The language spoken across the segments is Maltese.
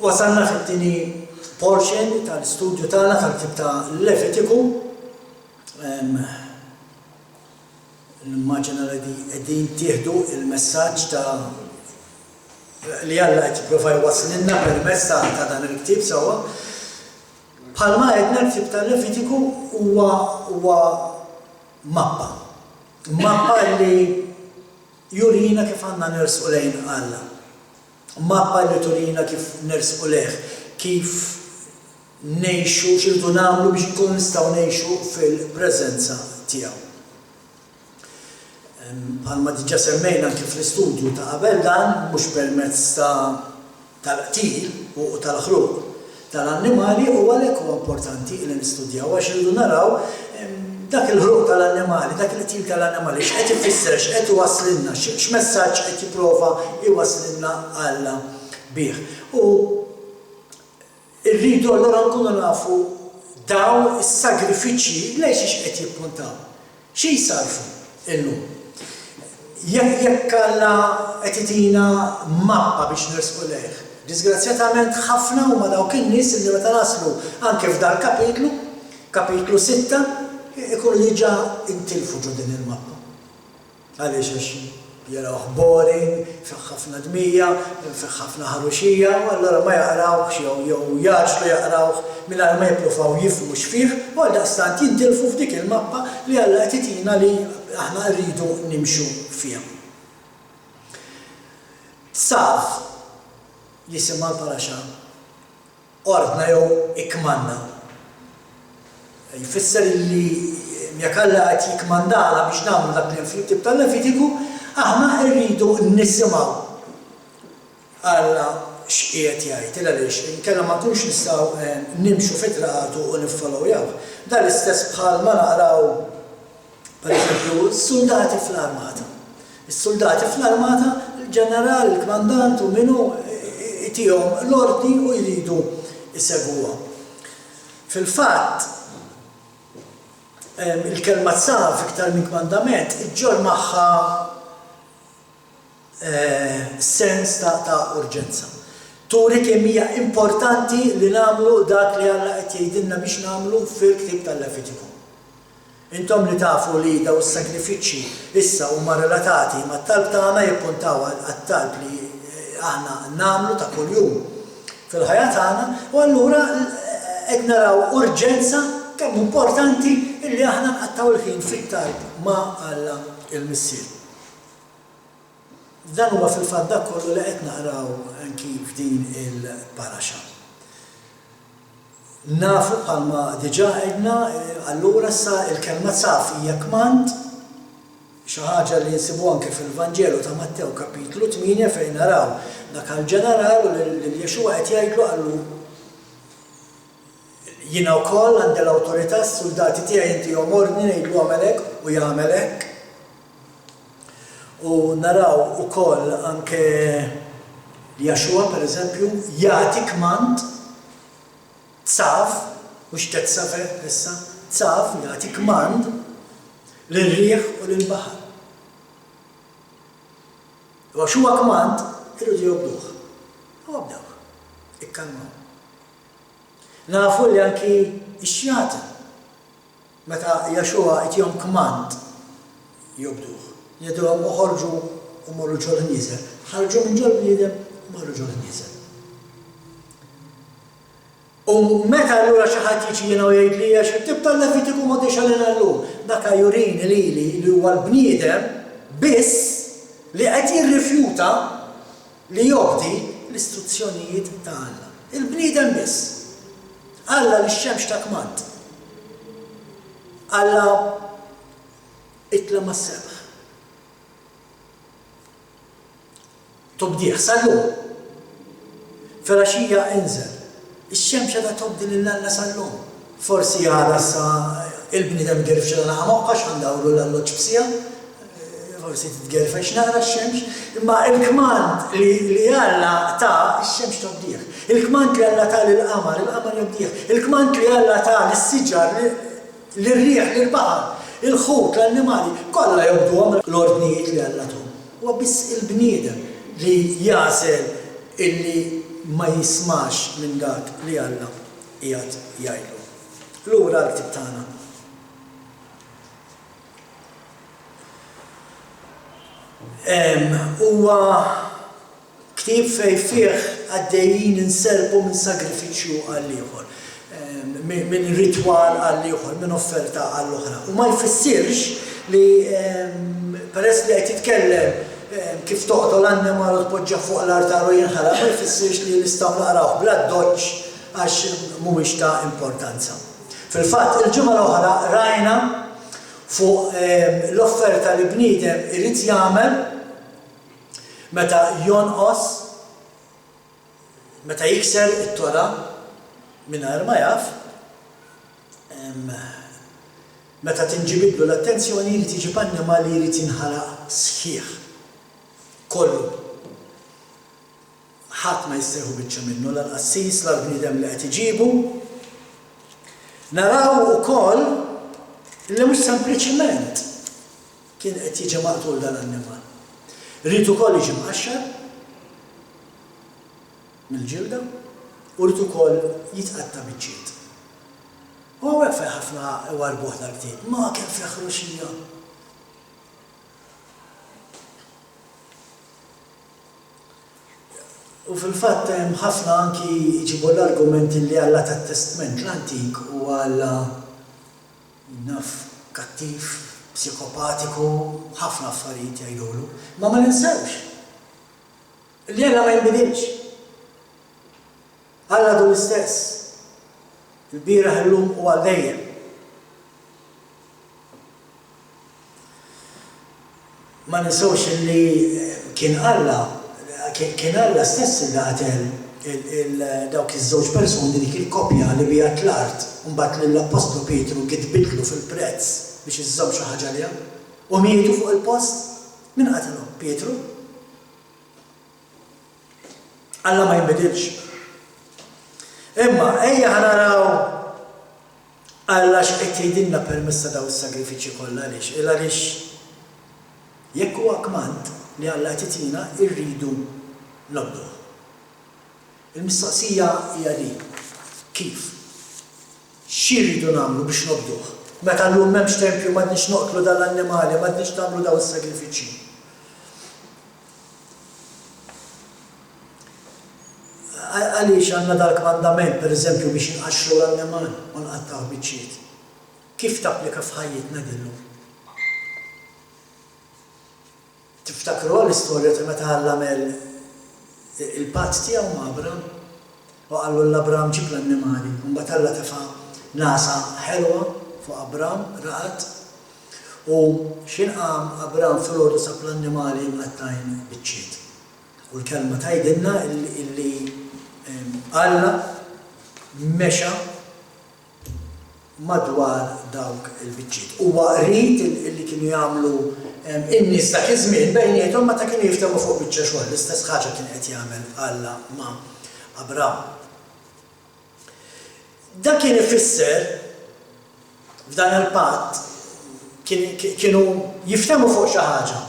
Wasalna fit-tieni portion tal-istudju tagħna tal-ktieb ta' Levitiku. Nimmaġina li qegħdin tieħdu il-messaġġ ta' li Alla qed jipprova jwasslilna permezz ta' dan il-ktieb sewwa. Bħalma għedna l-ktieb ta' Levitiku huwa mappa. Mappa li jurina kif għandna nersqu lejn Alla. Mappa li turina kif nersqu lejh, kif ngħixu x'irdu nagħmlu biex nkunu nistgħu ngħixu fil-preżenza tiegħu. Bħalma diġà semmejna anke fl-istudju ta' qabel dan mhux permezz tal-qtil u tal-ħruq tal-annimali u għalhekk huwa importanti li nistudjaw għax irridu naraw dak il-ħruq tal-annimali, dak il-qtil tal-annimali x'qed ifisser, x'qed iwasslilna, x'messaġġ qed jipprova iwasslilna Alla bih. U rridu allura nkunu nafu dawn is-sagrifiċċji lejn x'qed jippuntaw. Xi jsarfu illum? Jekk Alla qed itina mappa biex nersqu lejh. Disgrazzjatament ħafna huma dawk in-nies li meta naslu anke f'dan kapitlu 6, ikunu diġà intilfu ġo din il-mappa. Għaliex għax jarawh boring, fih ħafna dmija, fih ħafna ħaruxija, u allura ma jaqrawhx jew jaġlu jaqrawh mingħajr ma jippruvaw jifhmu x'fih, u għaldaqstant jintilfu f'dik il-mappa li Alla qed itina li aħna rridu nimxu fiha. Tsaf jisimha l-paraxa ordna jew ikmanna. Jfisser li jekk Alla qed jikmandana biex nagħmlu dak li fil-ktieb tal-Levitiku, aħna rridu nisimgħu Alla x'qiegħed jgħid għaliex inkella ma nkunux nistgħu nimxu fit-traqatu u niffollowjaw. Dan l-istess bħalma naqraw pereżempju s-soldati fl-armata. Is-soldati fl-armata, il-ġeneral, il-kmandant u minnu itihom l-ordni u jridu jsegwuha. Fil-fatt, il-kelma tsaf iktar minn kmandament iġġor magħha sens ta' urġenza. Turi kemm hija importanti li nagħmlu dak li Alla qed jgħidilna biex nagħmlu fil-ktieb tal-Levitiku. Intom li tafu li daw is-sagrifiċċji issa huma relatati mat-talb tagħna jippuntaw għat-talb li aħna nagħmlu ta' kuljum fil-ħajja tagħna u allura qed naraw urġenza kemm importanti illi aħna nqattaw il-ħin fit-talb ma' Alla il-Missier. Dan huwa fil-fatt dak kollu li qed naqraw anki f'din il-paraxa. Nafu bħalma diġà għedna allura sa il-kelma tsaf hija kmand xi ħaġa li nsibu anke fil-Vanġelu ta' Mattew kapitlu 8 fejn naraw dak il-ġeneral u lil Jexua qed jgħidlu għallu jiena wkoll għandi l-awtorità s-soldati tiegħi intihom ordni ngħidlu għamel hekk u jagħmel hekk. U naraw ukoll anke Jexua pereżempju jagħti kmand tsaf, mhux tetsafe issa, tsaf jagħti kmand lil-riħ u lill-baħar. U għax huwa kmand irridu jobduh. Jobduh, ikkalmaw. Nafu li anki x-xjata meta Jexua jtihom kmand jobduh. Jgħidulhom uħorġu u morru ġol ħnieżer. Ħarġu minn ġol bniedem u morru ġol ħnieżer. U meta allura xi ħadd jiġi jiena u jgħid li għax it-ktieb tal-Levitiku m'għadix għalina llum. Dak jurini lili li huwa l-bniedem biss li qed jirrifjuta li jobdi l-istruzzjonijiet ta' Alla. Il-bniedem biss. Alla li x-xemx ta' kmand. Alla itla mas-sebħ. Tobdieħ sal-lum. Felaxija inżel. Ix-xemx għadha tobdi lil-Alla sal-lum. Forsi għadha sa il-bniedem gerf x'għandha moħħax għandawru l-alloġġ b'sija. Forsi titgerfex nara x-xemx. Imma il-kmand li Alla ta' ix-xemx tobdieħ. Il-kmand li Alla ta' lill-qamar, il-qamar jobdieħ. Il-kmand li Alla ta' lis-siġar, lir-riħ, lill-baħar, il-ħut, l-annimali, kollha jobduhom l-ordnijiet li Alla tuhom. Huwa biss il-bniedem li jażel illi ma jismax minn dak li Alla qiegħed jgħidlu. Lura l-ktib tagħna. Huwa ktieb fejn fih għaddejjin inserbu minn sagrifiċċju għal ieħor, minn ritwal għal ieħor, minn offerta għall oħra. U ma jfissirx li peress li qed jitkellem kif toqtol annimal u tpoġġa fuq l-artar u jinħaraq, ma jfissirx li nistgħu naqrawh bla doċċ għax mhuwiex ta' importanza. Fil-fatt, il-ġimgħa l-oħra rajna fuq l-offerta li bniedem irid jagħmel meta jonqos, meta jikser it-tora mingħajr ma jaf, meta tinġibidlu l-attenzjoni li tiġi annima li jrid jinħaraq sħiħ. Kollu. Ħadd ma jistgħu biċċa minnu l-qassis l-bniedem li qed iġibu. Naraw ukoll li mhux sempliċiment kien qed jiġi maqtul dan l-annimal. Rrid ukoll jiġi mqaxxar mill-ġilda u rrid ukoll jitqatta' biċċiet. U hekk fejn ħafna warbuh dal-ktieb, ma kien fih ħruxija. U fil-fatt hemm ħafna anki jġibu l-argumenti li Alla tat-Testament l-Antik u Alla naf kattiv, psikopatiku, ħafna affarijiet jgħidulu, ma ninsewx. Li Alla ma jinbidilx. Alla du l-istess. Il-bieraħ illum u għal-dejjem. Ma ninsewx li kien Alla stess li għatel dawk iż-żewġ persuni dik il-kopja li bijat l-art u mbagħad lill-Apostlu Pietru gidbidlu fil-prezz biex iżżomm xi ħaġa liha u mietu fuq il-post. Min qatilhom? Pietru? Alla ma jinbidilx. Imma ejja ħanaraw Alla x'qed jgħidilna permezz ta' dawn is-sagrifiċċji kollha għaliex jekk huwa kmand li Alla qed itina rridu nobduh. Il-mistoqsija hija li kif? X'irridu nagħmlu biex nobduh? Meta llum m'hemmx tempju m'għadniex noqtlu dal-annimali, m'għadniex nagħmlu dawn is-sagrifiċċji. Għaliex għandna dal-kmandament pereżempju biex inqaxxru l-annimal u nqattaw biċċiet. Kif tapplika f'ħajjitna dillu? Tiftakru l-istorja ta' meta Alla għamel il-patt tiegħu ma' Abram u qallu l-Abram ġib l-annimali, u mbagħad Alla tefa' nasa ħelwa fuq Abram raqat u x'inqam Abram filgħodu sab l-annimali mqattajn biċċiet. U l-kelma tgħidilna illi Alla mexa madwar dawk il-biċċiet. Huwa rrid illi kienu jagħmlu in-nies dak iż-żmien bejniethom meta kienu jiftehmu fuq biċċa xogħol, l-istess ħaġa kien qed jagħmel Alla ma' Abram. Dak kien ifisser f'dan il-patt kienu jiftehmu fuq xi ħaġa.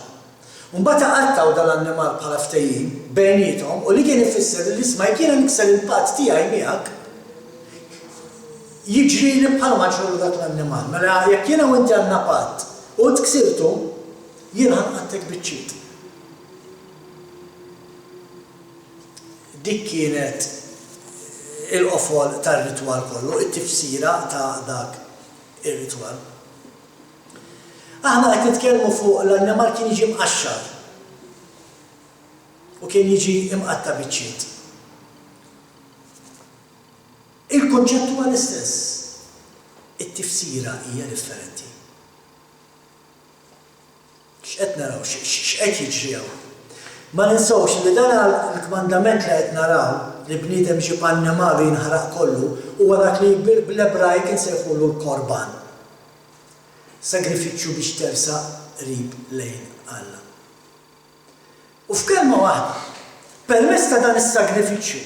U mbagħad qattaw dal-annimal bħala ftehim bejniethom u li kien ifisser li isma' jiena nikser il-patt tiegħi miegħek jiġri li bħalma ġru dak l-annimal. Mela jekk jiena u inti għandna patt u tksirtu jiena ħanqattek biċċiet. Dik kienet il-qofol tar-ritwal kollu, it-tifsira ta' dak ir-ritwal. Aħna qed nitkellmu fuq l-annimal kien jiġi mqaxxar u kien jiġi imqatta' biċċiet. Il-konċett huwa l-istess. It-tifsira hija differenti. X'qed naraw, x'qed jiġri hawn. Ma ninsewx li dan il-kmandament li qed naraw li bniedem ġib annimal u jinħaraq kollu huwa dak li bl-Ebrajk insejħulu l-korban. Sagrifiċċju biex tersaq qrib lejn Alla. U f'kelma waħda, permezz ta' dan is-sagrifiċċju,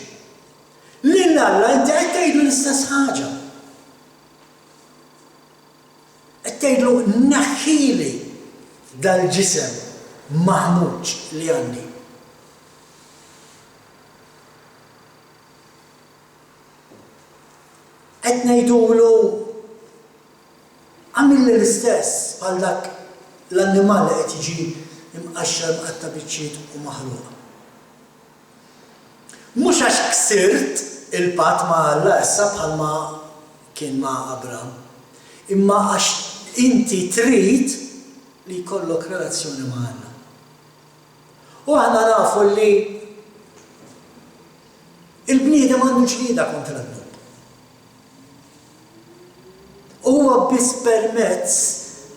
lil Alla inti qed tgħidlu l-istess ħaġa. Qed tgħidlu naħħili dal-ġisem maħmuġ li għandi. qed ngħidulu għamil l-istess bħal dak l-annimal li qed jiġi imqaxxar mqatta' biċċiet u maħruq. Mhux għax ksirt il-patt ma' Alla issa bħalma kien ma' Abraham, imma għax inti trid li jkollok relazzjoni ma' Alla. U aħna nafu li il-bniedem għandu ġlieda kontra d-nub. Huwa biss permezz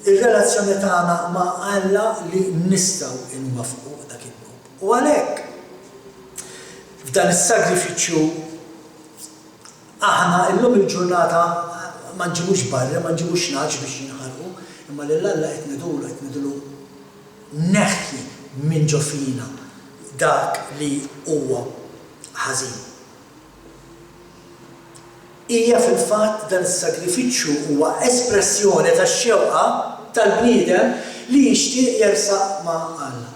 ir-relazzjoni tagħna ma' Alla li nistgħu nwafqu dak id-nub. U għalhekk f'dan is-sagrifiċċju aħna llum il-ġurnata ma nġibux barra, ma nġibux naġ biex jinħarqu, imma lil Alla qed ngħidulu neħħi minn ġo fina dak li huwa ħażin. Hija fil-fatt dan is-sagrifiċċju huwa espressjoni tax-xewqa tal-bniedem li jixtieq jersaq ma' Alla,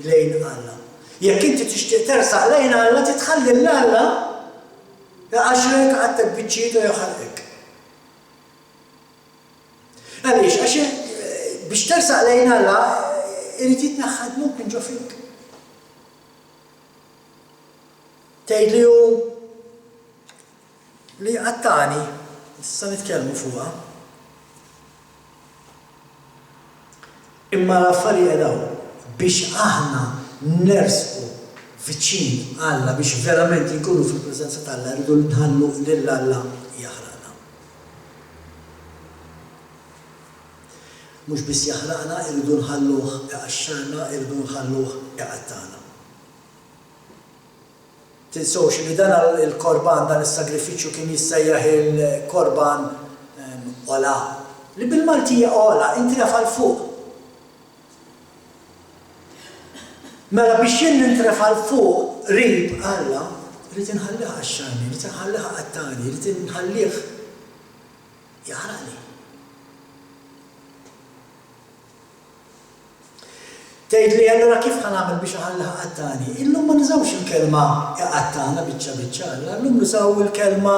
lejn Alla. Jekk inti tixtieq tersaq lejn Alla titħalli l-Alla għaxrek għattek biċċiet u joħalqek. Għaliex, għax biex tersaq lejn Alla irid jitneħħad dnub minn ġo fik. Tgħidli hu li għattani, issa nitkellmu fuqha. Imma l-affarijiet dawn biex aħna nersqu viċin Alla biex verament inkunu fil-preżenza tal-Alla rridu nħallu lil Alla jaħraqna. Mhux biss jaħraqna, irridu nħalluh iqaxxarna, irridu nħalluh iqattana. Tinsewx li dan il-korban, dan is-sagrifiċċju kien jissejjaħ il-korban ola. Li bil-Maltija ola, intrefal fuq. Mela biex jien nintrefal fuq rib Alla, rrid inħallih għaxxarni, rrid inħallih qattani, rrid inħallih jaħraqni. Tgħidli allura kif ħanagħmel biex aħallih qattani? Illum ma nużawx il-kelma qattana biċċa biċċa Alla, llum nużaw il-kelma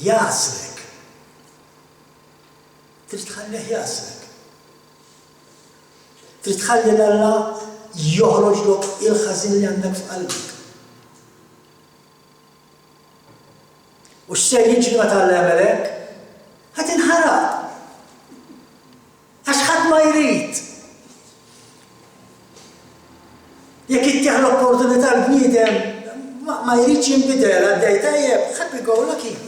jasrek. Trid tħallih jasrek. Trid tħalli l-Alla joħroġlok il-ħażin li għandek f'qalbek. U x'se jiġri meta tagħmel hekk? Ħadd inħaraq. Għax ħadd ma jrid. Jekk ittieħ l-opportunità l-bniedem ma jridx jinbidel għaddej tajjeb, ħadd igowla kien.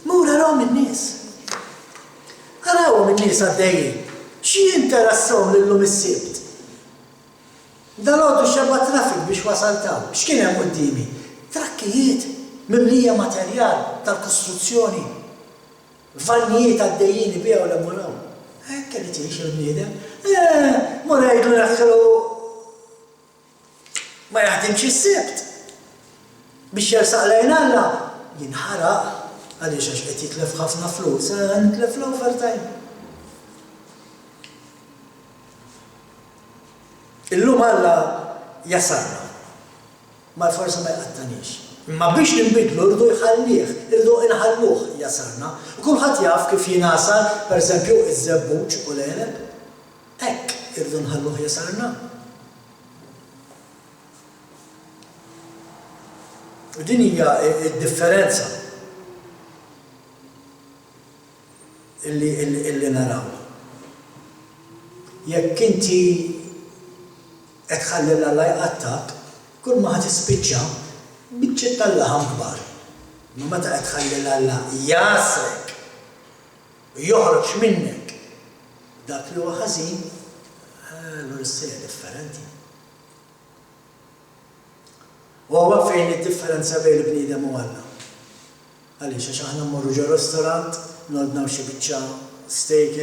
Mura rawhom in-nies. Arawhom in-nies għaddejjin. Xi jinteressahom lillum is-sibt? Dalgħodu xebba traffic biex wasaltaw. X'kien hemm qudiemi? Trakkijiet mimlija materjal tal-kostruzzjoni. Vannijiet għaddejjin ibiegħu l-emmuraw. Hekk kelli tgħix il-bniedem. Mura jgħidlu naħħelu ma jaħdimx is-sibt. Biex jersaq lejn Alla jinħaraq għaliex għax qed jitlef ħafna flus, nitlef l-overtime. Illum Alla jasarna, ma forsa ma jqattanix. Imma biex nimbidlu rridu jħallih, rridu inħalluh jasarna. U kulħadd jaf kif jinasar, pereżempju iż-żebbuġ u l-għeleb, hekk irridu nħalluh jasarna. U din hija d-differenza illi naraw. Jekk inti qed tħalli l-Alla jqattak, kull ma ħadd tispiċċa biċċiet tal-laħam kbar. Ma meta qed tħalli l-Alla jasrek u joħroġ minnek dak li huwa ħażin, allura issejja differenti. U huwa fejn id-differenza bejn il-bniedem u Alla. Għaliex għax aħna mmorru ġo ristorant, nodnaw xi biċċa steak,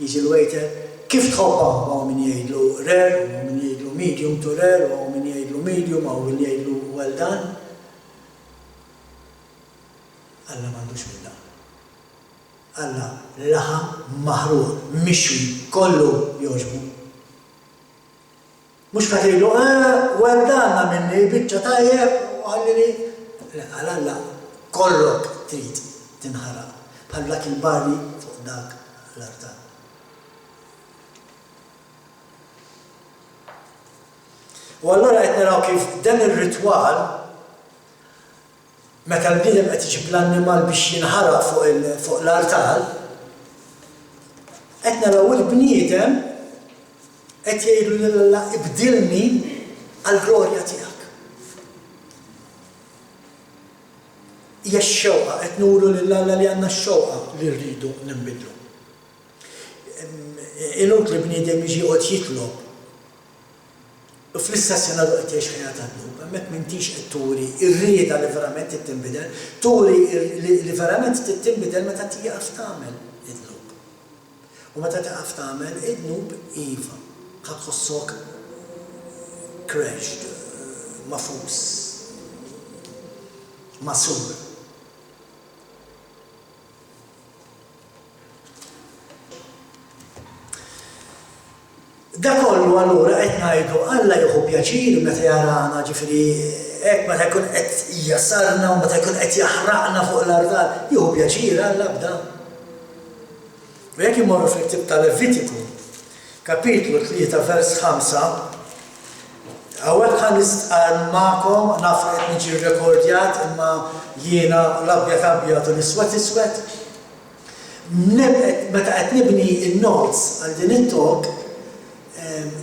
jiġi l-waiter, kif tħobbha? Ma' min jgħidlu rare, ma' min jgħidlu medium to rare, ma' min jgħidlu medium, ma' min jgħidlu well done. Alla m'għandux minn dan. Alla laħam maħruq, mixwi, kollu jogħġbu. Mhux qed jgħidlu well done minni biċċa tajjeb u ħallini. Alla kollok trid tinħaraq bħal dak il-barri fuq dak l-artan. U allura qed naraw kif dan ir-ritwal meta l-bniedem qed iġib l-annimal biex jinħaraq fuq l-artal, qed naraw il-bniedem qed jgħidu lil Alla ibdilni għall-glorja tiegħek. Hija x-xewqa qed nuru lil Alla li għandna x-xewqa li rridu ninbidlu. Inutli bniedem jiġi qgħod jitlob u fl-istess sena qed jgħix ħajja tan-nub, hemmhekk m'intix qed turi r-rieda li verament trid tinbidel, turi li verament trid tinbidel meta tieqaf tagħmel id-nub. U meta tieqaf tagħmel id-nub iva, ħadd tħossok crashed, mafus, masur. Da kollu allura qed ngħidu Alla jieħu pjaċir meta jarana ġifieri hekk meta jkun qed jassarna u meta jkun qed jaħraqna fuq l-artal, jieħu pjaċir Alla b'dan. U jekk imorru fil-ktieb ta' Levitiku, kapitlu 3 vers 5, hawnhekk ħa nistqar magħkom naf qed niġi rrekordjat imma jiena l-abjad abjad u l-iswed iswed. Meta qed nibni n-notes għal din it-talk,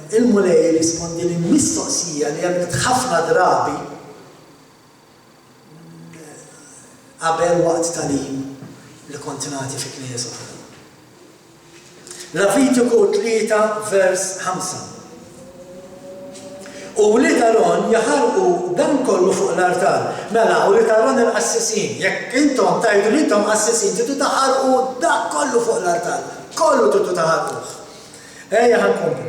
il-mulej rispondi li mistoqsija li għamilt ħafna drabi qabel waqt talim li kont nagħti fi kniesa. Levitiku 3 vers 5. U li taron jaħarqu dan kollu fuq l-artal. Mela, u li taron il-qassisin. Jekk intom tajdu li intom qassisin, tidu taħarqu dak kollu fuq l-artal. Kollu tidu taħarquh. Ejja ħankomplu.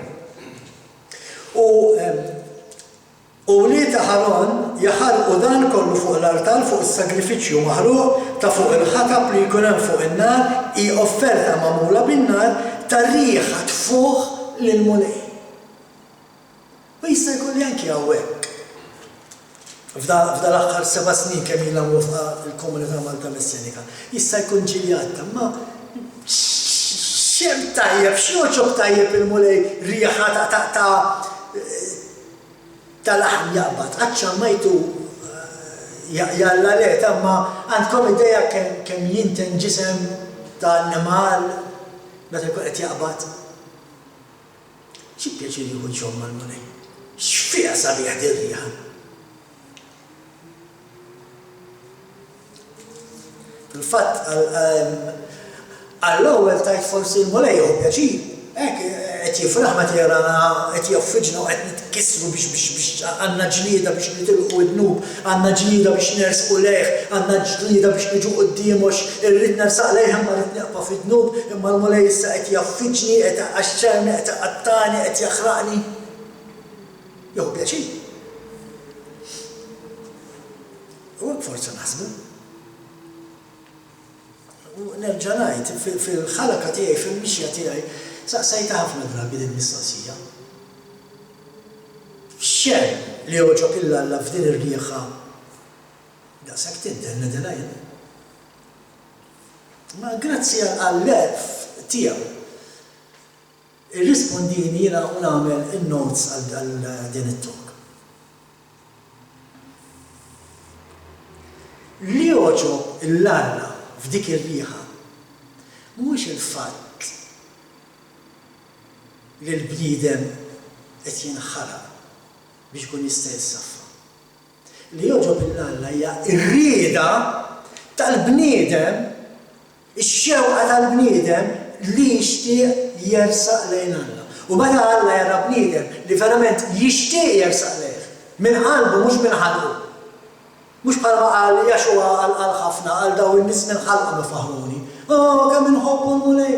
U li taħaron jaħarqu dan kollu fuq l-artal fuq is-sagrifiċċju maħruq ta' fuq il-ħatab li jkun hemm fuq in-nar hi offerta magħmula bin-nar tar-riħa tfuħ lill-mulej. U jista' jkun li anke hawnhekk. F'dan l-aħħar 7 snin kemm ilha mwafqa l-Komunità Malta Messjenika, jista' jkun ġiljat ma x'hemm tajjeb, x'joġob tajjeb il-mulej riħa ta' laħm jaqbad, aċċammajtu jalla le, ma għandkom idea kemm jinten ġisem ta' annimal meta jkun qed jaqbad. Xi pjaċir jieħu ġom mal-mulej? X'fiha sabiħ din riħa? Fil-fatt għall-ewwel tajt forsi l-mulej jieħu pjaċir, hekk qed jifraħ meta jarana qed jaffiġna u qed nitkissru biex għandna ġlieda biex nitilqu d-dnub, għandna ġlieda biex nersqu lejh, għandna ġlieda biex niġu quddiem għax irrid nersaq lejh imma rrid neqpa' fid-dnub, imma l-mulej issa qed jaffiġni, qed iqaxxarni, qed iqattani, qed jaħraqni. Jieħu pjaċir. U hekk forsi naħsbu. U nerġa' ngħid fil-ħalaka tiegħi, fil-mixja tiegħi, saqsajta ħafna drabi din mistoqsija. X'hemm li joġob Alla f'din ir-rieħa daqshekk tintenna dinajn. Ma grazzi għall-erf tiegħu irrispondini jiena u nagħmel in-notes għal din it-talk. Li joġob Alla f'dik ir-rieħa mhuwiex il-fatt li l-bniedem qed jinħaraq biex ikun jista' jissaffa. Li joġob Alla hija r-rieda tal-bniedem, ix-xewqa tal-bniedem li jixtieq jersaq lejn Alla. U meta Alla jara bniedem li verament jixtieq jersaq lejh minn qalbu mhux minn ħalqu. Mhux bħalma qal Jaxwa qal ħafna għal dawn in-nies minn ħalqhom ifaħruni. Kemm inħobbu l-mulej.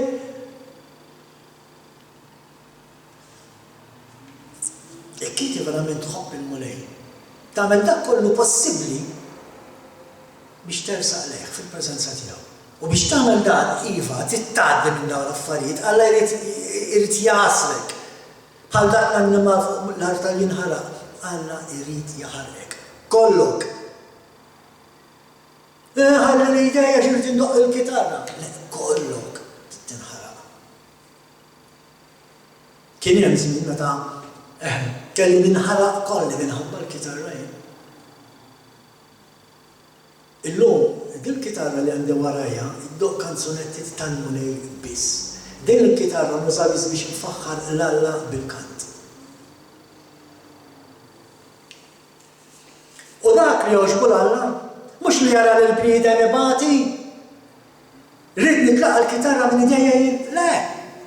Jekk inti verament tħobb il-mulej, tagħmel dak kollu possibbli biex tersaq lejh fil-preżenza tiegħu. U biex tagħmel dan iva tittgħaddi minn dawn l-affarijiet, Alla jrid jaslek. Bħal dak l-annimal fuq l-artal jinħaraq, Alla jrid jaħarqek. Kollok. Ħalli ideja ġirt indoq il-kitarra. Le, kollok tinħaraq. Kien hemm żmien meta kelli minħaraq kolli minħabba l-kitarra jien. Illum, dil-kitarra li għandi warajja, iddoq kanzunetti tal-mulej biss. Din il-kitarra nuża biss biex nfaħħar l-Alla bil-kant. U dak li jogħġbu l-Alla, mhux li jara l-bniedem ibati. Rid nitlaqa l-kitarra minn idejja jien, le.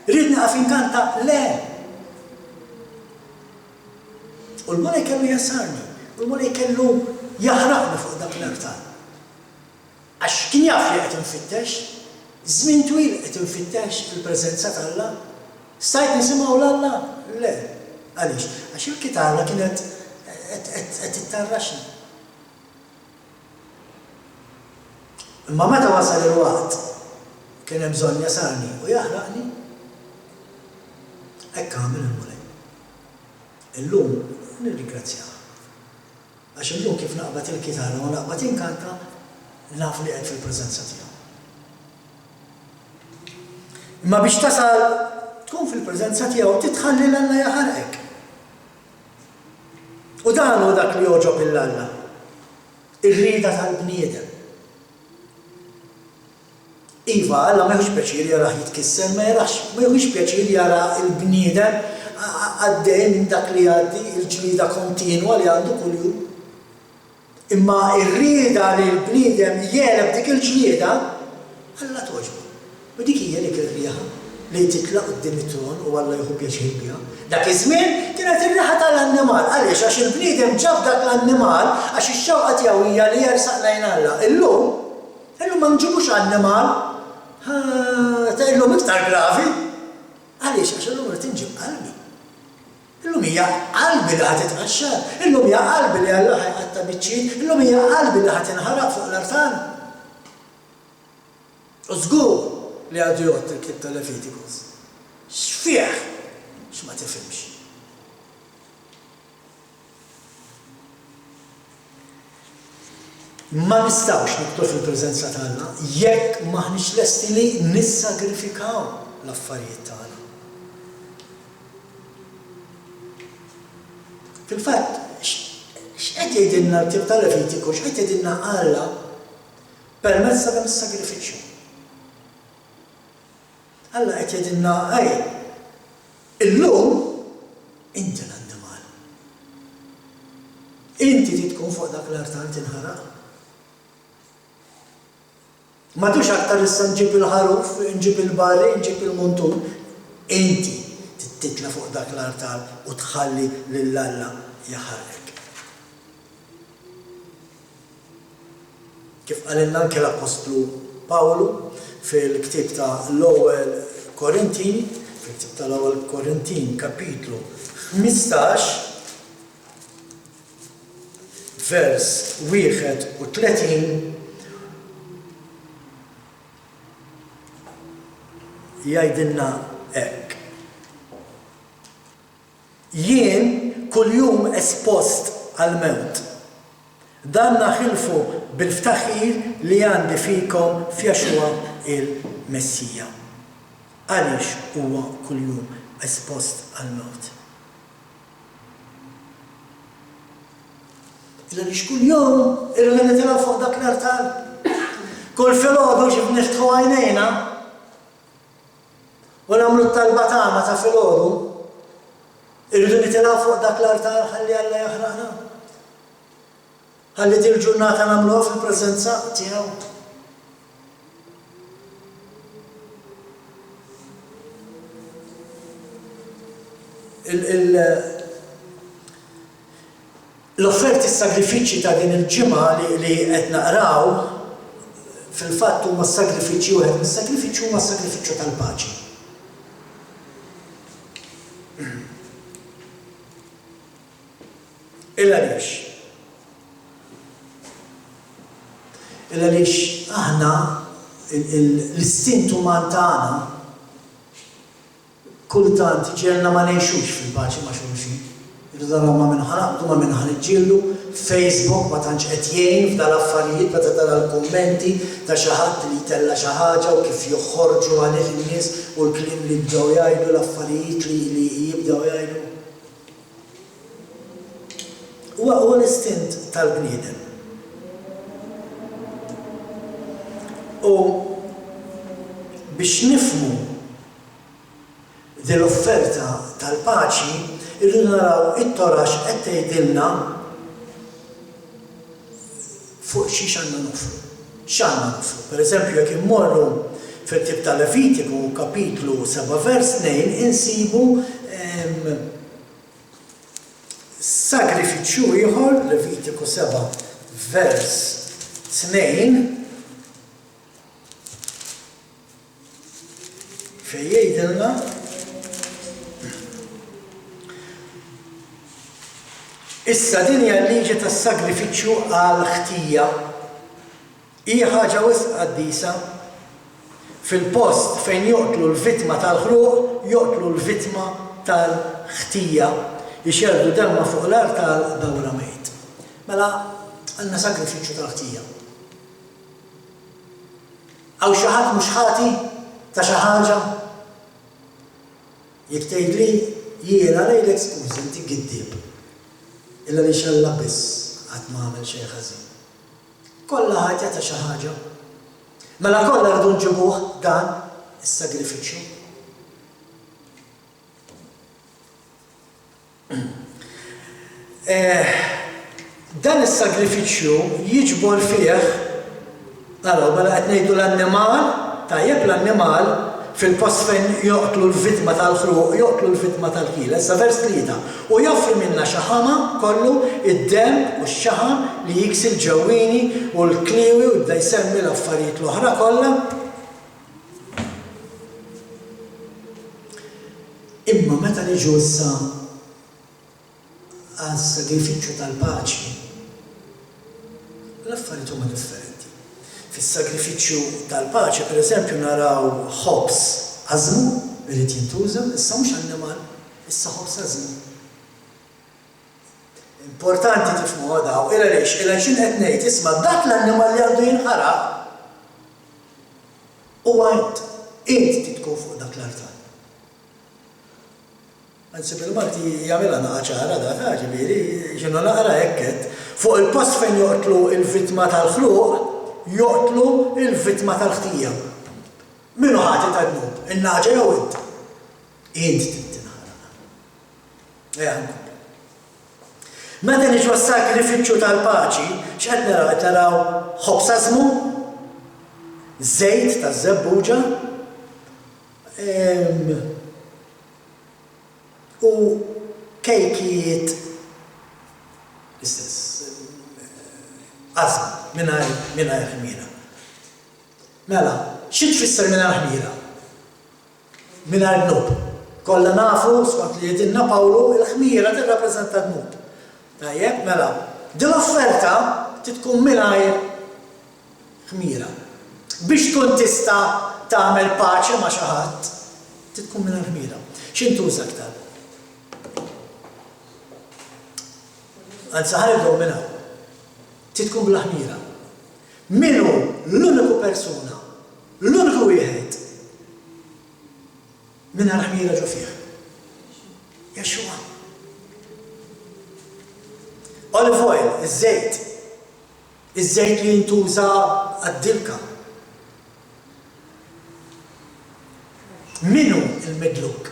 Rid naqaf inkanta, le. U l-mulej kellu jassarni, u l-mulej kellu jaħraqni fuq dak l-artan. Għax kien jaf li qed infittex, żmien twil qed infittex il-preżenza tal-Alla. Stajt nisimgħu l-Alla? Le. Għaliex? Għax il-kitarra kienet qed tittarraxni. Imma meta wasal il-waqt kien hemm bżonn jasarni u jaħraqni, hekk għamel il-mulej. Illum nirringrazzjah. Għax illum kif naqbad il-kitarra u naqbad inkanta naf li qed fil-preżenza tiegħu. Imma biex tasal tkun fil-preżenza tiegħu titħalli l-Alla jaħarqek. U dan hu dak li joġob il-Alla. Ir-rieda tal-bniedem. Iva, Alla ma jħux pjaċir jara jitkisser, ma jħux pjaċir jara il-bniedem għaddej minn dak li għaddi il-ġlida kontinwa li għandu kuljum. Imma ir-rieda li l-bniedem jeleb dik il-ġlieda, Alla toġbu. U dik hija dik ir-rieħa li titlaq quddiem it-tron u Alla jieħu pjaċir biha. Dak iż-żmien kienet ir-rieħa tal-annimal. Għaliex għax il-bniedem ġab dak l-annimal għax ix-xewqa tiegħu hija li jersaq lejn Alla. Illum ma nġibux annimal, illum iktar gravi. Għaliex għax illum rid inġib qalbi. Illum hija qalbi li ħad titqaxxar, illum hija qalbi li Alla ħajqatta biċċiet, illum hija qalbi li ħad inħaraq fuq l-artan. U żgur li għadu jgħod il-klib tal-Levitikus. X'fih x'ma tifhimx. Ma nistgħux nidħlu fil-preżenza tagħna jekk maħniex lesti li nissagrifikaw l-affarijiet tagħna. Fil-fatt, x'qed jgħidilna l-klib tal-Levitikus, x'qed jgħidilna Alla permezz ta' dan is-sagrifiċċju. Alla qed jgħidilna illum inti l-annimal. Inti tkun fuq dak l-artan tinħaraq. M'għadux aktar issa nġib il-ħaruf, nġib il-barri, nġib il-muntun. Inti titla fuq dak l-artan u tħalli lill-Alla jaħarrek. Kif qalilna anke l-Apostlu Pawlu fil-ktib ta' l-ewwel Korintin, fil-ktib tal-ewwel Korintin kapitlu 15 vers 31 jgħidilna hekk. Jien kuljum espost għal-mewt. Dan naħilfu bil-ftaħir li għandi fikom f'Jaxwa il-Messija. Għaliex huwa kuljum espost għal-mewt. Għaliex kuljum irridu nitilgħu fuq dak l-artan. Kull filgħodu ġib niftħu għajnejna u nagħmlu t-talba tagħna ta' filgħodu irridu nitilgħu fuq dak l-artan ħalli Alla jaħraqna. Ħalli din il-ġurnata nagħmluha fil-preżenza tiegħu. L-offerti s-sagrifiċċji ta' din il-ġimgħa li qed naqraw fil-fatt huma s-sagrifiċċji wieħed mis-sagrifiċċji huma s-sagrifiċċju tal-paċi. Il-għaliex aħna l-istint uman tagħna kultant ġielna ma ngħixux fil-paċi ma' xulxin. Irridu naraw ma' min ħanaqdu ma' min ħaniġġieldu, Facebook ma tantx qed jgħin f'dal affarijiet meta tara l-kummenti ta' xi ħadd li jtella xi ħaġa u kif joħorġu għalih in-nies u l-kliem li jibdew jgħidu l-affarijiet li jibdew jgħidu. Huwa l-istint tal-bniedem. U biex nifhmu din l-offerta tal-paċi, irridu naraw it-torax qed tgħidilna fuq xi x'għandna nofru. X'għandna nofru. Pereżempju jekk immorru fit-tib tal-Levitiku kapitlu 7 vers 2 insibu sagrifiċċju ieħor, Levitiku 7 vers 2 fejn jgħidilna issa din hija l-liġi tas-sagrifiċċju għal ħtija hija ħaġa wisq qaddisa fil-post fejn joqtlu l-vittma tal-ħruq joqtlu l-vittma tal-ħtija jixerdu demma fuq l-art tal-dawra mejt. Mela għandna sagrifiċċju tal-ħtija. Hawn xi ħadd mhux ħati ta' xi ħaġa jekk tgħidli jiena ngħidlek skużi inti giddieb. Illa li xalla biss qatt ma għamel xejn ħażin. Kollha ħatja ta' xi ħaġa. Mela kollha rridu nġibuh dan is-sagrifiċċju. Dan is-sagrifiċċju jiġbor fih naraw mela qed ngħidu l-annimal, tajjeb l-annimal fil-post fejn joqtlu l-vittma tal-ħruq, joqtlu l-vittma tal-kila, issa vers 3. U joffri minna xaħama kollu id-dem u x-xaħam li jiksi l-ġewwini u l-kliwi u jibda jsemmi l-affarijiet l-oħra kollha. Imma meta niġu issa għas-sagrifiċċju tal-paċi, l-affarijiet huma differenti. Fis-sagrifiċċju tal-paċi, pereżempju naraw ħobs għażmu irid jintuża, issa mhux annimal, issa ħobs għażmu. Importanti tifhmu daw, ila għaliex x'in qed ngħid isma' dak l-annimal li għandu jinħaraq huwa int tkun fuq dak l-artan. Anzi bil-Malti jagħmilha naqa' ċara dak ġifieri x'inhu naqra hekk fuq il-post fejn joqtlu l-vittma tal-ħruq joqtlu il-vittma tal-ħtija. Minu ħati tad-dnub, in-naġa jew int? Int tinħaraq. Nkomplu. Meta niġu għas-sagrifiċċju tal-paċi, x'qed naraw? Qed naraw ħobs għażmu, żejt ta' żebbuġa, u kejkijiet l-istess għażmu. Mingħajr ħmira. Mela, xi tfisser mingħajr ħmira? Mingħajr dnub. Kollha nafu skont li jgħidilna Pawlu il-ħmira tirrappreżenta dnub. Tajjeb, mela, din l-offerta tkun mingħajr ħmira. Biex tkun tista' tagħmel paċi ma' xi ħadd, tkun mingħajr ħmira. X'intuża aktar? Anzi ħanibdew minn hawn. Tkun bl-ħmira. Minu l-uniku persuna, l-uniku wieħed mingħajr ħmira ġo fih. Jexxua. Olive oil, iż-żejt. Iż-żejt li jintuża għad-dilka. Minu il-medluk?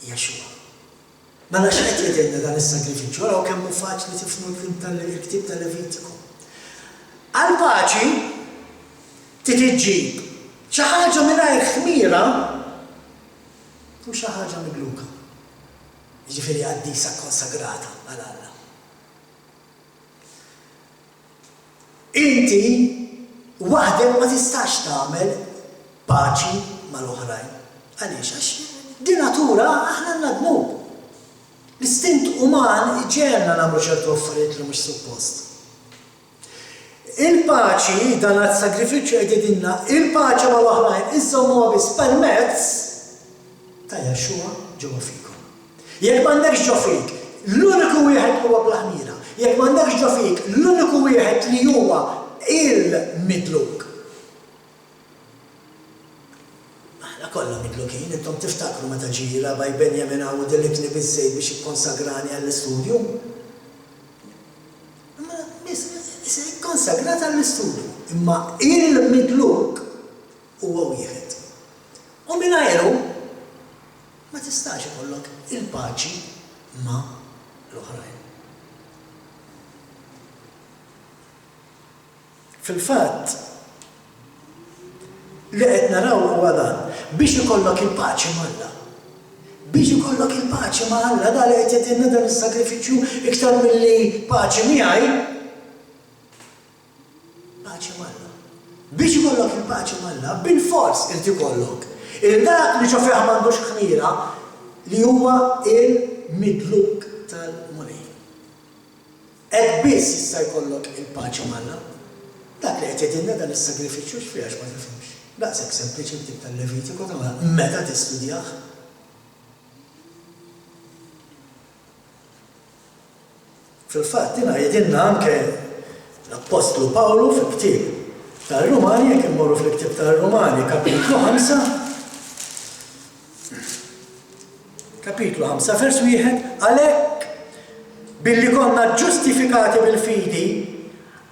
Jexxua. Ma nafx qed jgħidilna dan is-sagrifiċċju, araw kemm hu faċli tifhmu l-ktieb tal-Levitiku. Għall-paċi titiġġib xi ħaġa mingħajr ħmira u xi ħaġa migluka. Jiġifieri qaddisa konsagrata għal Alla. Inti waħdek ma tistax tagħmel paċi mal-oħrajn. Għaliex għax di natura aħna għandna dnub. L-istint uman iġenna nagħmlu ċertu affarijiet li mhux suppost. Il-paċi dan għas-sagrifiċċju qegħdinna il-paċi mal-oħrajn iżommuha biss permezz ta' Jexxua ġewwa fikom. Jekk m'għandekx ġo fik l-uniku wieħed li huwa bla ħmira, jekk m'għandekx ġo fik l-uniku wieħed li huwa il-midluk. Aħna kollha midlukin, intom tiftakru meta ġie Rabbi Benjamin Howard ilibni biż-żejt biex ikkonsagrani għall-istudju. Konsagrat għall-istudju, imma il-midluk huwa wieħed. U mingħajru ma tistax ikollok il-paċi ma' l-oħrajn. Fil-fatt li qed naraw huwa dan biex ikollok il-paċi mal-Alla. Biex ikollok il-paċi ma' Alla dan li qed jagħtina dan is-sagrifiċċju iktar milli paċi miegħi. Paċi mal-Alla. Biex ikollok il-paċi mal-Alla, bil-fors irid ikollok il-dak li ġo fih m'għandux ħmira li huwa il-midluk tal-mulej. Hekk biss jista' jkollok il-paċi mal-Alla. Dak li qed jgħidilna dan is-sagrifiċċju x'fiha ma tifhimx. Daqshekk sempliċi ktib tal-Levitiku tagħmel meta tistudjah. Fil-fatt din jgħidilna anke l-Apostlu Pawlu fil-ktieb tar-Rumani, jekk immorru fil-ktieb tar-Rumani, kapitlu 5, vers 1, għalhekk billi konna ġustifikati bil-fidi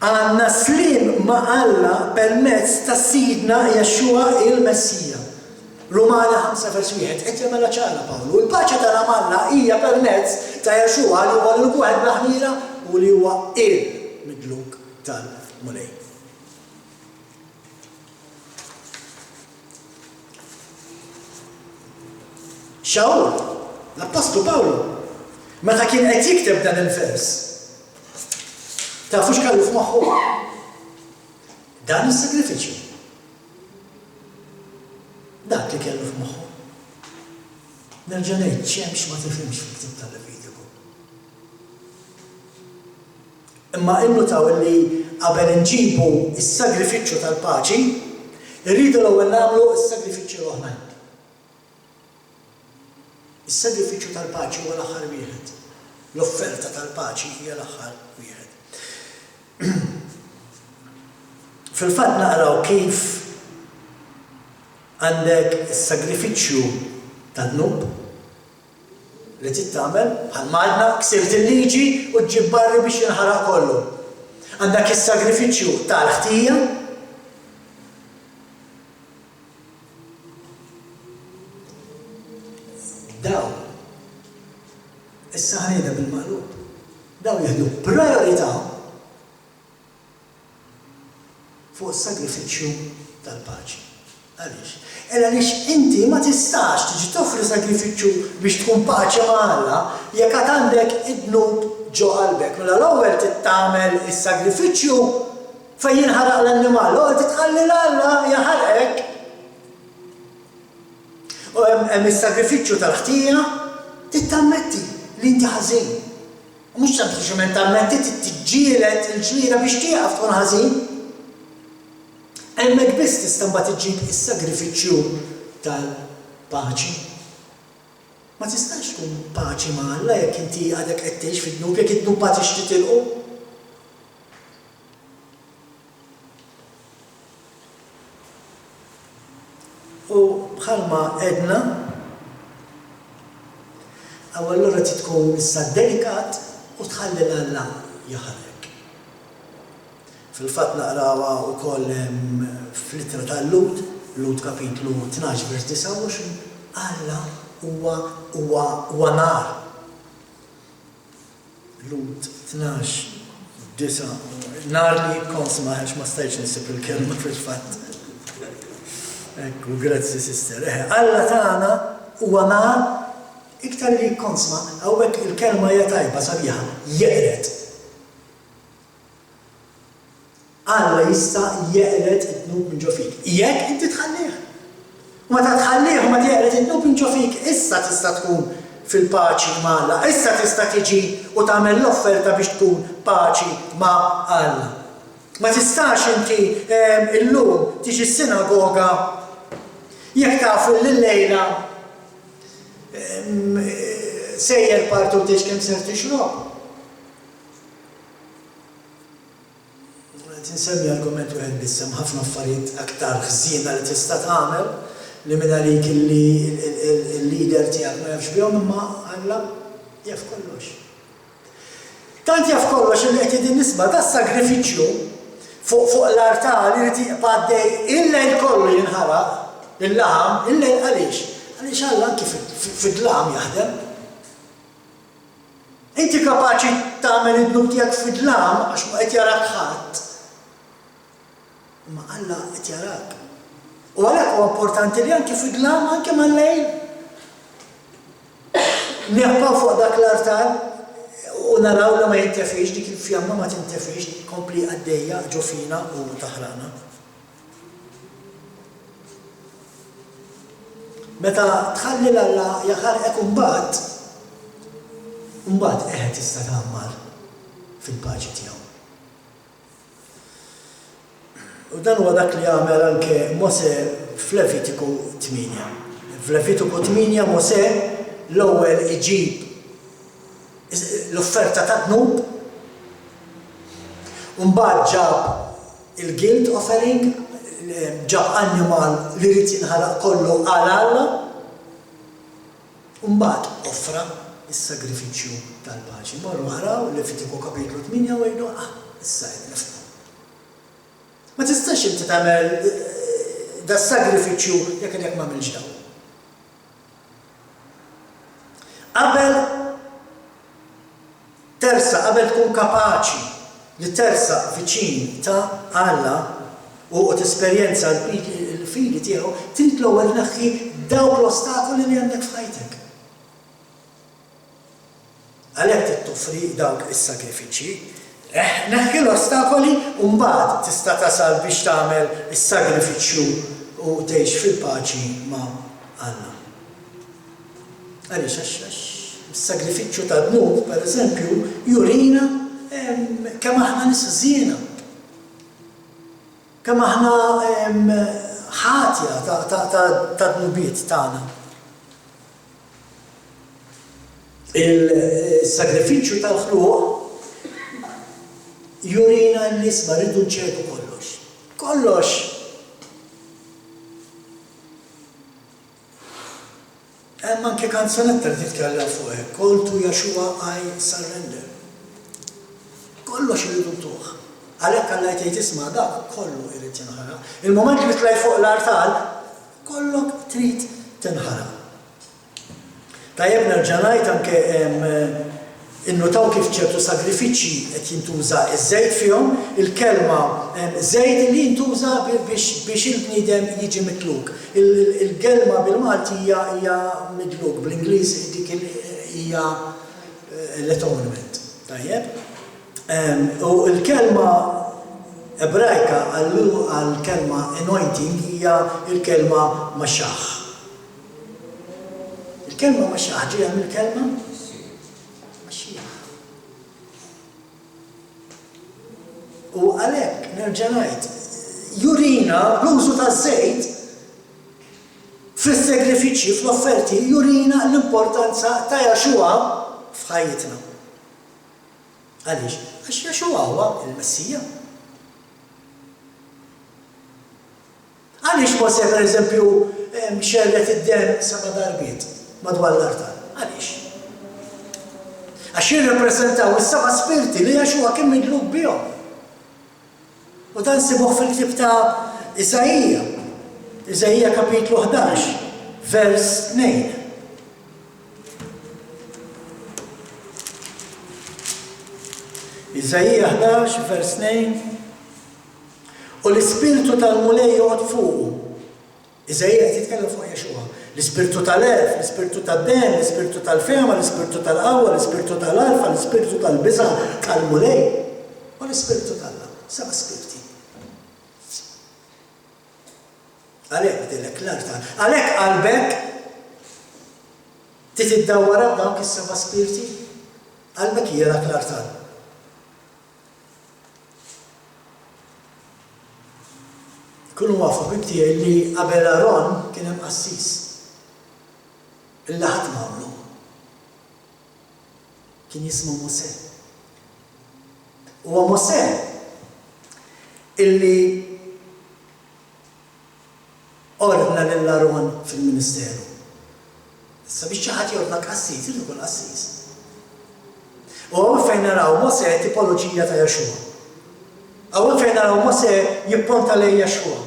għandna slim ma' Alla permezz ta' Sidna Jexxua il-Messija. Rumani 5 vers 1 qed jagħmilha ċara Pawlu. Il-paċi tagħna mal-Alla hija permezz ta' Jexxua li huwa l-wieħed bl-ħmira u li huwa il-midluk tal-mulej. Xawl, l-Apostlu Pawlu, meta kien qed jikteb dan il-vers, tafu x'kallu f'moħħu? Dan is-sagrifiċċju. Dak li kellu f'moħħu. Nerġa' ngħid x'hemmx ma tifhimx fil-ktieb tal-Levitiku. Imma innutaw li qabel inġibu is-sagrifiċċju tal-paċi, irridu l-ewwel nagħmlu is-sagrifiċċju l-oħrajn. Is-sagrifiċċju tal-paċi huwa l-aħħar wieħed. L-offerta tal-paċi hija l-aħħar wieħed. Fil-fatt naqraw kif għandek is-sagrifiċċju tad-dnub li trid tagħmel bħalma ksirt il-liġi u ġġib barri biex jinħaraq kollu. Għandek is-sagrifiċċju tal-ħtija, daw, issa ħanejda bil-maqlub, daw jieħdu priorità fuq is-sagrifiċċju tal-paċi. Għaliex? Għaliex inti ma tistax tiġi toffri sagrifiċċju biex tkun paċi ma' Alla jekk għad għandek id-dnub ġo qalbek. Mela l-ewwel tittamel is-sagrifiċċju fejn jinħaraq l-annimal, l-ewwel titħalli l-Alla jaħarqek. U hemm is-sagrifiċċju tal-ħtija tittammetti li inti ħażin. Mhux sempliċement tammetti tiġġieled il-ġlieda biex tieqaf tkun ħażin. Hemmhekk biss tista' mbagħad iġġib is-sagrifiċċju tal-paċi. Ma tistax tkun paċi ma' Alla jekk inti għadek qed tgħix fid-dnub jekk id-dnub ma tix titilqu. U bħalma għedna, allura tkun issa delikat u tħalli l-Alla jaħarek. Fil-fatt naqrawha wkoll fl-ittra tal-Lut, Lut kapitlu 12 vers 29, Alla huwa nar. Lut 12 nar li konsma għax ma stajtx nisib il-kelma fil-fatt. Ekku, grazzi sister. Alla tagħna huwa nar iktar li konsma, hawnhekk il-kelma hija tajba sabiħa, jeqret. Alla jista' jeqret id-dnub minn ġo fik. Jekk inti tħallih. U meta tħallih u ma jeqret id-dnub minn ġo fik, issa tista' tkun fil-paċi ma' Alla. Issa tista' tiġi u tagħmel l-offerta biex tkun paċi ma' Alla. Ma tistax inti illum tiġi s-sinagoga jekk tafu l-lejla sejjer partu tiex kemm ser tixrob. Tinsemmi argument wieħed bissem ħafna affarijiet aktar ħżiena li tista' tagħmel li minn għalik il-leader tiegħek ma jafx bihom imma Alla jaf kollox. Tant jaf kollox li qed nisba' da sagrifiċċju fuq l-artal irid jibqa' għaddej il-lejl kollu jinħaraq il-laħam, il-lejl għaliex? Għaliex Alla anki fid-dlam jaħdem. Inti kapaċi tagħmel id-dnub tiegħek fid-dlam għax ma qed jarak ħadd. Ma Alla qed jarak. U għalhekk huwa importanti li anke fid-dlam anke mal-lejl nieħbaw fuq dak l-artal u naraw li ma jintefix dik il-fjamma ma tintefix kompli għaddejja ġofina u taħrana. Meta tħalli l-Alla jaħarqek imbagħad eħed tista' tagħmar fil-paċi tiegħu. U dan huwa dak li jagħmel anke Mose f'Levitiku 8. F'Levitiku 8 Mose l-ewwel iġib l-offerta ta' dnub u mbagħad ġab il-guilt offering, ġab animal li rid jinħaraq kollu għal Alla u mbagħad offra is-sagrifiċċju tal-paċi. Morru ħaraw Levitiku kapitlu 8 u jgħidu issa nifhmu. Ma tistax inti tagħmel da sagrifiċċju jekk m'għamilx dawn. Qabel tkun kapaċi li tersaq viċin ta' Alla u tesperjenza l-fidi tiegħu, trid l-ewwel naħħi dawk l-ostakoli li għandek f'ħajtek. Għalhekk trid toffri dawk is-sagrifiċċji. Naħki l-ostakoli u mbagħad tista' tasal biex tagħmel is-sagrifiċċju u tgħix fil-paċi ma' Alla. Għaliex għax is-sagrifiċċju tad-dnub, pereżempju, jurina kemm aħna nies żiena. Kemm aħna ħatja ta' dnubiet tagħna. Il-sagrifiċċju tal-ħluq jurina n-nies ma rridu nċedu kollox. Kollox. Hemm anke kanzunetta li titkellem fuq hekk. Call to Yeshua I surrender. Kollox irridu ntuħ. Għalhekk Alla jgħid isma' dak kollu jrid jinħara. Il-mument li tlej fuq l-artal, kollok trid tinħara. Tajjeb nerġa' ngħid anke innutaw kif ċertu sagrifiċċji qed jintuża iż-żejt fihom, il-kelma żejt li jintuża biex il-bniedem jiġi mitluk. Il-kelma bil-Malti hija midluk, bl-Ingliż dik hija l-atonement. Tajjeb? U l-kelma Ebrajka għall-kelma anointing hija il-kelma maxaħ. Il-kelma maxaħ ġejja mill-kelma u għalhekk nerġa' ngħid, jurina l-użu taż-żejt fis-sagrifiċċji fl-offerti jurina l-importanza ta' Jaxua f'ħajjitna. Għaliex? Għax Jaxua huwa il-Messija. Għaliex Mose pereżempju xellet id-dem 7 darbiet madwar l-artal? Għaliex? Għax jirrappreżentaw is-7 spirti li Jaxua kien midluk bihom. U dan sibuh fil-ktieb ta' Isaija. Isaija kapitlu 11, vers 2. Isaija 11, vers 2. U l-ispirtu tal-mulej joqgħod fuqu. Isaija qed jitkellem fuq Jaxua. L-ispirtu tal-erf, l-ispirtu tad-den, l-ispirtu tal-fema, l-ispirtu tal-qawwa, l-ispirtu tal-arfa, l-ispirtu tal-biża' tal-mulej u l-ispirtu tal-Alla. 7 spirti. Għalhekk dilek l-artal. Għalhekk qalbek titiddawwara b'dawk is-7 spirti, qalbek hija dak l-artal. Kunu wafu bibtiegħi li qabel Aron kien hemm qassis. Illa ħadd m'għamlu. kien jismu Mosè. Huwa Mosè illi ordna lill-Aron fil-Ministeru. Issa biex xi ħadd jordnak qassis, irid ikun qassis. U hawn fejn naraw Mosè tipoloġija ta' Jaxua. Hawn fejn naraw Mosè jipponta lejn Jaxua.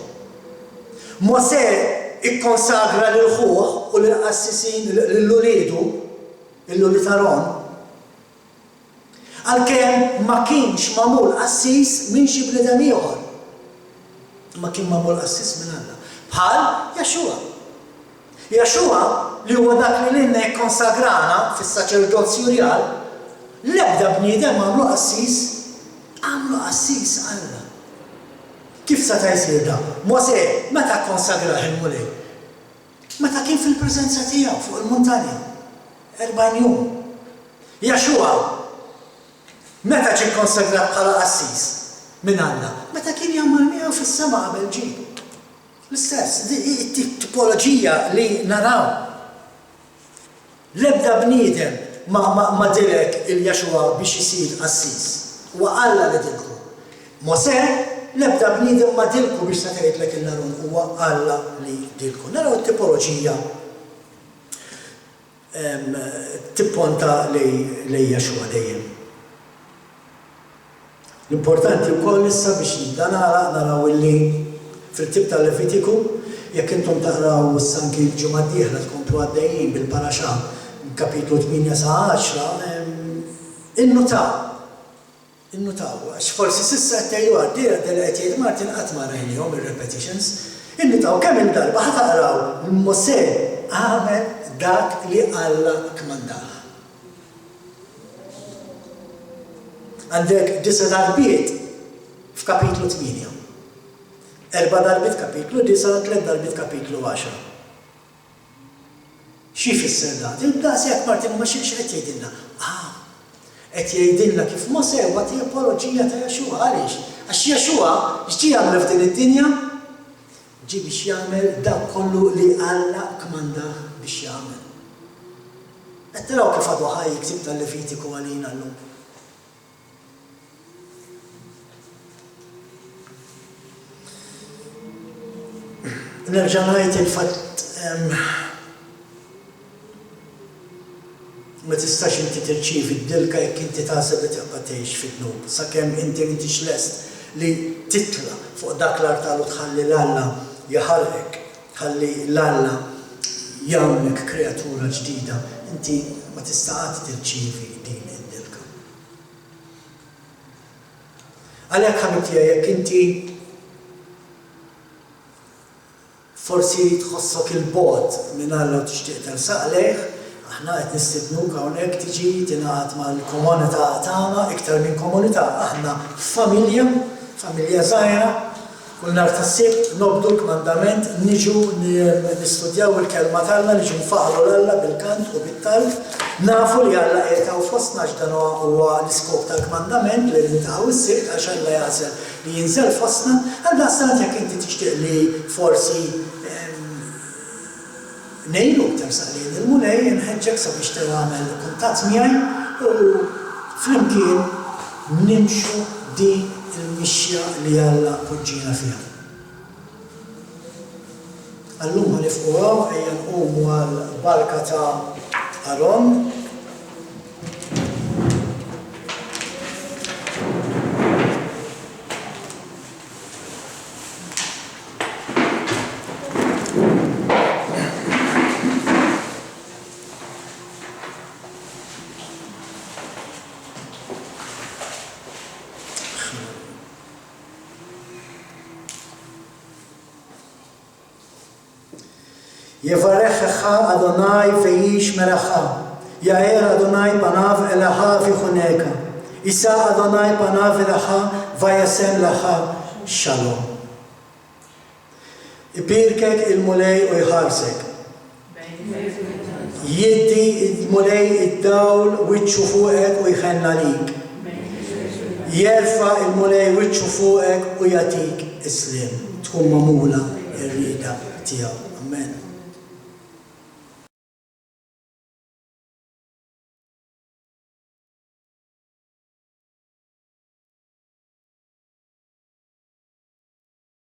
Mosè ikkonsagra lil ħuh u lill-qassisin lill-uliedu, il-ulied Aron, għalkemm ma kienx magħmul qassis minn xi bniedem ieħor. Ma kien magħmul qassis minn Alla. Bħal Jaxua. Jaxua li huwa dak li lilna jikkonsagrana fis-saċerdozju rjal, l-ebda bniedem għamlu qassis Alla. Kif seta' jsir da? Mosè meta kkonsagrah il-mulej? Meta kien fil-preżenza tiegħu fuq il-muntanja. 40 jum. Jaxua meta ġie konsagrat bħala qassis minn Alla? Meta kien jagħmel miegħu fis-sema qabel ġie. L-istess, tipoloġija li naraw. L-ebda bniedem ma dilek il-Jaxua biex isir qassis. Huwa Alla li dilku. Mosè l-ebda bniedem ma dilku biex se tgħidlek il-Aron, huwa Alla li dilku. Naraw it-tipoloġija tipponta lejn Jaxua dejjem. L-importanti wkoll issa biex nibda naraw illi fil-tib tal-Levitiku, jekk intom taqraw s-sanki l-ġimgħa d-dieħla tkomplu għaddejjin bil-paraxà kapitlu 8 sa 10, innutaw, għax forsi s'issa qed tgħidu għaddiera li qed jgħid Martin qatt ma rajnihom ir-repetitions, innutaw kemm il-darba ħa taqraw Mosè għamel dak li Alla kmandah. Għandek 9 darbiet f'kapitlu 8. 4 darbit kapitlu 9, 3 darbit kapitlu 10. Xi jfisser da? Daqshekk Martin ma xiex qed jgħidilna. Qed jgħidilna kif Mosè huwa tipoloġija ta' Jaxua. Għaliex? Għax Jaxua x'ġie jagħmel f'din id-dinja? Ġie biex jagħmel dak kollu li Alla kmandah biex jagħmel. Qed taraw kif għadu ħaj jiktib tal-Levitiku għalina llum. Nerġa' ngħid il-fatt ma tistax inti tirċievi d-dilka jekk inti taħseb li tibqa' tgħix fit-tnub, sakemm inti m'intix lest li titla' fuq dak l-artalu tħalli l-Alla jaħarrek, tħalli l-Alla jagħmlek kreatura ġdida, inti ma tista' qatt tirċievi din id-dilka. Għalhekk ħabib tiegħi jekk inti forsi tħossok il-bogħod minn Alla u tixtieq tersaq lejh, aħna qed nistidnuk hawnhekk tiġi tingħaqad mal-komunità tagħna iktar minn komunità. Aħna familja żgħira, kull nhar tas-Sibt nobdu l-kmandament, niġu nistudjaw il-kelma tagħna, niġu nfaqru l-Alla bil-kant u bit-talb. Nafu li Alla qiegħed fostna x'dan huwa l-iskop tal-kmandament li niltaqgħu s-Sibt għax Alla jażel li jinżel fostna, għaldaqstant jekk inti tixtieq li forsi nejlu iktar saqlin il-mulej, nħeġġek sabiex tagħmel kuntatt miegħi u flimkien nimxu din il-mixja li Alla poġġina fiha. Allum ħalifqu hawn ejja nqumu għall-barka ta' Aron. יברכך אדוני ואיש מרחה, יאר אדוני פניו אליך וחונקה, יישא אדוני פניו אליך וישם לך שלום. يباركك المولاي ويحارسك. يدي المولاي الدول وتشوفوك ويخلنا ليك. يرفع المولاي وتشوفوك ويعطيك اسلام. تكون ممولة الريدة تيا. Amen.